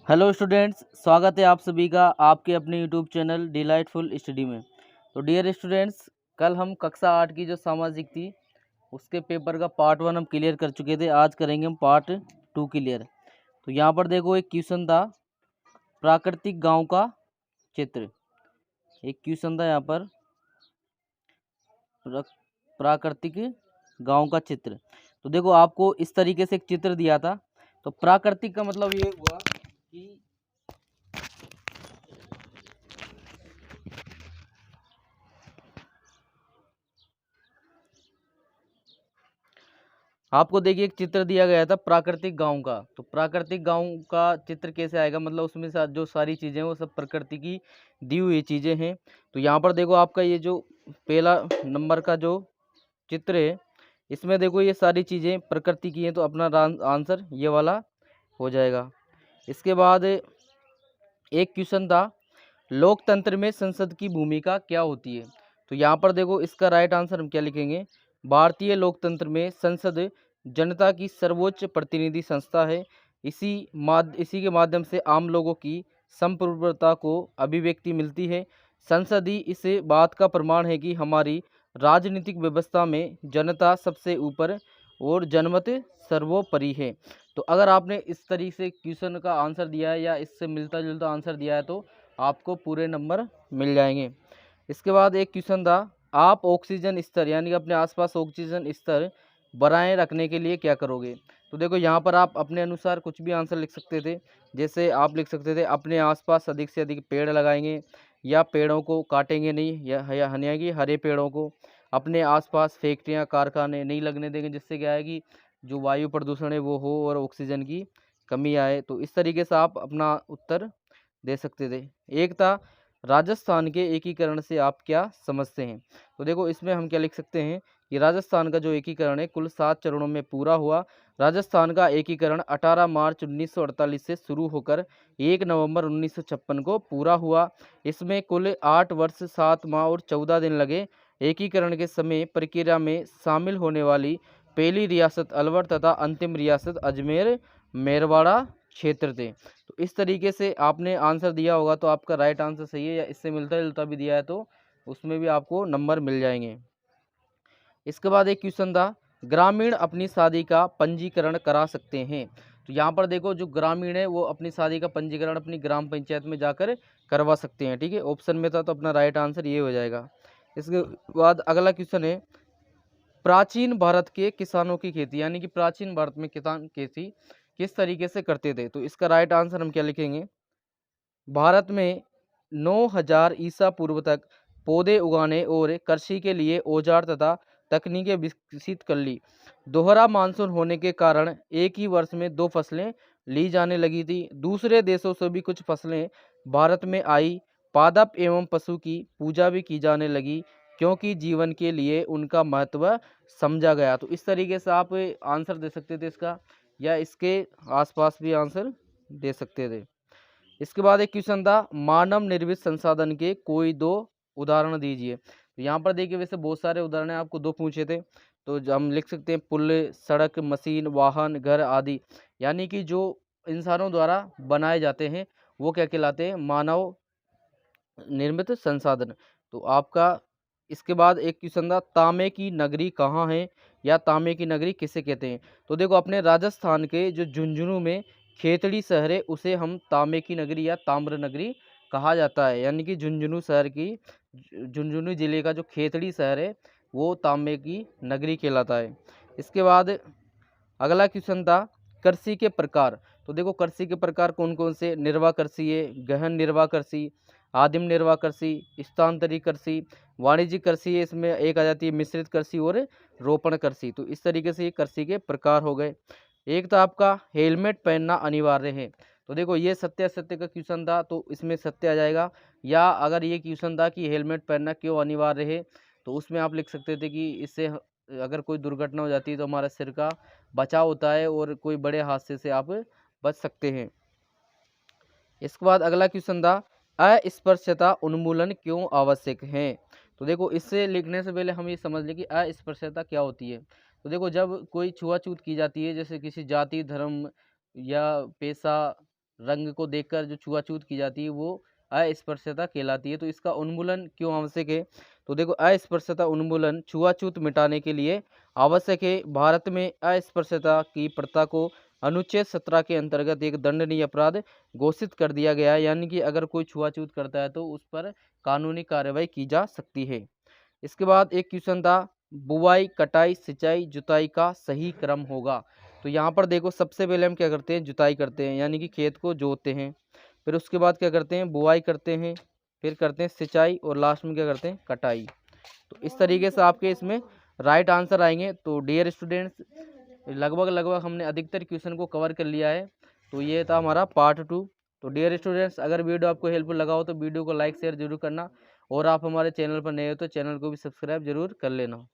Hello students, स्वागत है आप सभी का आपके अपने यूट्यूब चैनल डिलाइटफुल स्टडी में। तो डियर स्टूडेंट्स, कल हम कक्षा 8 की जो सामाजिक थी उसके पेपर का पार्ट 1 हम क्लियर कर चुके थे। आज करेंगे हम पार्ट 2 क्लियर। तो यहाँ पर देखो एक क्वेश्चन था, प्राकृतिक गांव का चित्र। एक क्वेश्चन था यहाँ पर, प्राकृतिक गांव का चित्र। तो देखो आपको इस तरीके से एक चित्र दिया था। तो प्राकृतिक का मतलब ये हुआ कि आपको देखिए एक चित्र दिया गया था प्राकृतिक गांव का। तो प्राकृतिक गांव का चित्र कैसे आएगा, मतलब उसमें जो सारी चीज़ें हैं वो सब प्रकृति की दी हुई चीज़ें हैं। तो यहाँ पर देखो आपका ये जो पहला नंबर का जो चित्र है, इसमें देखो ये सारी चीज़ें प्रकृति की हैं, तो अपना आंसर ये वाला हो जाएगा। इसके बाद एक क्वेश्चन था, लोकतंत्र में संसद की भूमिका क्या होती है। तो यहाँ पर देखो इसका राइट आंसर हम क्या लिखेंगे, भारतीय लोकतंत्र में संसद जनता की सर्वोच्च प्रतिनिधि संस्था है। इसी के माध्यम से आम लोगों की संप्रभुता को अभिव्यक्ति मिलती है। संसद ही इस बात का प्रमाण है कि हमारी राजनीतिक व्यवस्था में जनता सबसे ऊपर और जनमत सर्वोपरि है। तो अगर आपने इस तरीके से क्वेश्चन का आंसर दिया है या इससे मिलता जुलता आंसर दिया है तो आपको पूरे नंबर मिल जाएंगे। इसके बाद एक क्वेश्चन था, आप ऑक्सीजन स्तर यानी कि अपने आसपास ऑक्सीजन स्तर बनाए रखने के लिए क्या करोगे। तो देखो यहाँ पर आप अपने अनुसार कुछ भी आंसर लिख सकते थे। जैसे आप लिख सकते थे अपने आसपास अधिक से अधिक पेड़ लगाएंगे, या पेड़ों को काटेंगे नहीं, या यानी कि हरे पेड़ों को अपने आसपास फैक्ट्रियाँ कारखाने नहीं लगने देंगे, जिससे क्या है कि जो वायु प्रदूषण है वो हो और ऑक्सीजन की कमी आए। तो इस तरीके से आप अपना उत्तर दे सकते थे। एक था, राजस्थान के एकीकरण से आप क्या समझते हैं। तो देखो इसमें हम क्या लिख सकते हैं कि राजस्थान का जो एकीकरण है कुल 7 चरणों में पूरा हुआ। राजस्थान का एकीकरण 18 मार्च 1948 से शुरू होकर 1 नवंबर 1956 को पूरा हुआ। इसमें कुल 8 वर्ष 7 माह और 14 दिन लगे। एकीकरण के समय प्रक्रिया में शामिल होने वाली पहली रियासत अलवर तथा अंतिम रियासत अजमेर मेरवाड़ा क्षेत्र थे। तो इस तरीके से आपने आंसर दिया होगा तो आपका राइट आंसर सही है, या इससे मिलता जुलता भी दिया है तो उसमें भी आपको नंबर मिल जाएंगे। इसके बाद एक क्वेश्चन था, ग्रामीण अपनी शादी का पंजीकरण करा सकते हैं। तो यहाँ पर देखो जो ग्रामीण है वो अपनी शादी का पंजीकरण अपनी ग्राम पंचायत में जाकर करवा सकते हैं। ठीक है, ऑप्शन में था तो अपना राइट आंसर ये हो जाएगा। इसके बाद अगला क्वेश्चन है, प्राचीन भारत के किसानों की खेती यानी कि प्राचीन भारत में किसान खेती किस तरीके से करते थे। तो इसका राइट आंसर हम क्या लिखेंगे, भारत में 9000 ईसा पूर्व तक पौधे उगाने और कृषि के लिए औजार तथा तकनीकें विकसित कर ली। दोहरा मानसून होने के कारण एक ही वर्ष में 2 फसलें ली जाने लगी थी। दूसरे देशों से भी कुछ फसलें भारत में आई। पादप एवं पशु की पूजा भी की जाने लगी क्योंकि जीवन के लिए उनका महत्व समझा गया। तो इस तरीके से आप आंसर दे सकते थे इसका, या इसके आसपास भी आंसर दे सकते थे। इसके बाद एक क्वेश्चन था, मानव निर्मित संसाधन के कोई 2 उदाहरण दीजिए। तो यहाँ पर देखिए वैसे बहुत सारे उदाहरण हैं, आपको 2 पूछे थे। तो हम लिख सकते हैं पुल, सड़क, मशीन, वाहन, घर आदि। यानी कि जो इंसानों द्वारा बनाए जाते हैं वो क्या कहलाते हैं, मानव निर्मित संसाधन। तो आपका इसके बाद एक क्वेश्चन था, तांबे की नगरी कहाँ है या तांबे की नगरी किसे कहते हैं। तो देखो अपने राजस्थान के जो झुंझुनू में खेतड़ी शहर है उसे हम तांबे की नगरी या ताम्र नगरी कहा जाता है। यानी कि झुंझुनू शहर की झुंझुनू जिले का जो खेतड़ी शहर है वो तांबे की नगरी कहलाता है। इसके बाद अगला क्वेश्चन था, कृषि के प्रकार। तो देखो कृषि के प्रकार कौन कौन से, निर्वाह कृषि है, गहन निर्वाह कृषि, आदिम निर्वाह कृषि, स्थानांतरित कृषि, वाणिज्यिक कृषि है, इसमें एक आ जाती है मिश्रित कृषि और रोपण कृषि। तो इस तरीके से ये कृषि के प्रकार हो गए। एक तो आपका हेलमेट पहनना अनिवार्य है। तो देखो ये सत्य असत्य का क्वेश्चन था तो इसमें सत्य आ जाएगा। या अगर ये क्वेश्चन था कि हेलमेट पहनना क्यों अनिवार्य है, तो उसमें आप लिख सकते थे कि इससे अगर कोई दुर्घटना हो जाती है तो हमारा सिर का बचाव होता है और कोई बड़े हादसे से आप बच सकते हैं। इसके बाद अगला क्वेश्चन था, अस्पृश्यता उन्मूलन क्यों आवश्यक है। तो देखो इससे लिखने से पहले हम ये समझ लें कि अस्पृश्यता क्या होती है। तो देखो जब कोई छुआछूत की जाती है, जैसे किसी जाति, धर्म या पेशा रंग को देखकर जो छुआछूत की जाती है वो अस्पृश्यता कहलाती है। तो इसका उन्मूलन क्यों आवश्यक है? तो देखो, अस्पृश्यता उन्मूलन छुआछूत मिटाने के लिए आवश्यक है। भारत में अस्पृश्यता की प्रथा को अनुच्छेद 17 के अंतर्गत एक दंडनीय अपराध घोषित कर दिया गया है, यानी कि अगर कोई छुआछूत करता है तो उस पर कानूनी कार्रवाई की जा सकती है। इसके बाद एक क्वेश्चन था, बुवाई, कटाई, सिंचाई, जुताई का सही क्रम होगा। तो यहाँ पर देखो, सबसे पहले हम क्या करते हैं, जुताई करते हैं, यानी कि खेत को जोतते हैं। फिर उसके बाद क्या करते हैं, बुआई करते हैं, फिर करते हैं सिंचाई, और लास्ट में क्या करते हैं, कटाई। तो इस तरीके से आपके इसमें राइट आंसर आएंगे। तो डियर स्टूडेंट्स, लगभग हमने अधिकतर क्वेश्चन को कवर कर लिया है। तो ये था हमारा पार्ट 2। तो डियर स्टूडेंट्स, अगर वीडियो आपको हेल्पफुल लगा हो तो वीडियो को लाइक शेयर जरूर करना, और आप हमारे चैनल पर नए हो तो चैनल को भी सब्सक्राइब जरूर कर लेना।